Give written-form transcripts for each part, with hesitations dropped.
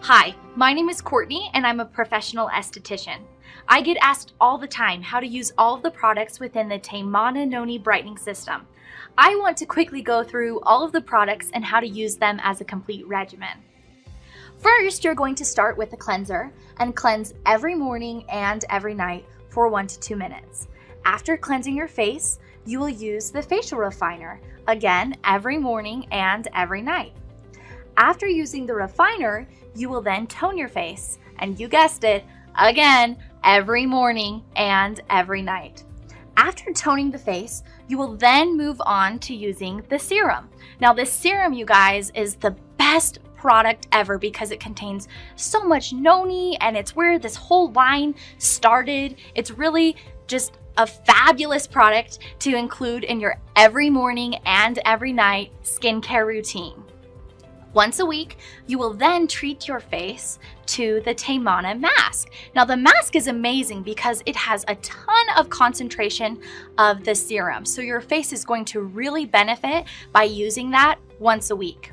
Hi, my name is Courtney and I'm a professional esthetician. I get asked all the time how to use all of the products within the TeMana Noni Brightening system. I want to quickly go through all of the products and how to use them as a complete regimen. First, you're going to start with a cleanser and cleanse every morning and every night for 1 to 2 minutes. After cleansing your face, you will use the facial refiner, again every morning and every night. After using the refiner, you will then tone your face, and you guessed it, again every morning and every night. After toning the face, you will then move on to using the serum. Now this serum, you guys, is the best product ever because it contains so much noni and it's where this whole line started. It's really just a fabulous product to include in your every morning and every night skincare routine. Once a week, you will then treat your face to the TeMana mask. Now the mask is amazing because it has a ton of concentration of the serum. So your face is going to really benefit by using that once a week.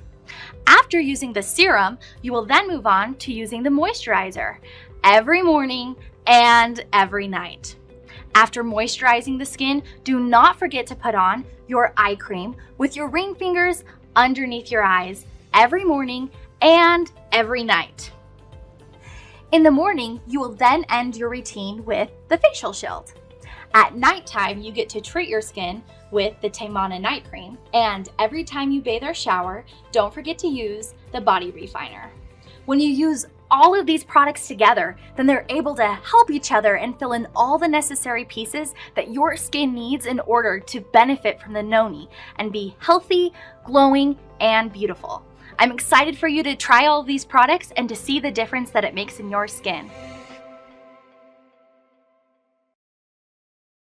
After using the serum, you will then move on to using the moisturizer every morning and every night. After moisturizing the skin, do not forget to put on your eye cream with your ring fingers underneath your eyes every morning and every night. In the morning, you will then end your routine with the facial shield. At nighttime, you get to treat your skin with the TeMana night cream, and every time you bathe or shower, don't forget to use the body refiner. When you use all of these products together, then they're able to help each other and fill in all the necessary pieces that your skin needs in order to benefit from the noni and be healthy, glowing, and beautiful. I'm excited for you to try all of these products and to see the difference that it makes in your skin.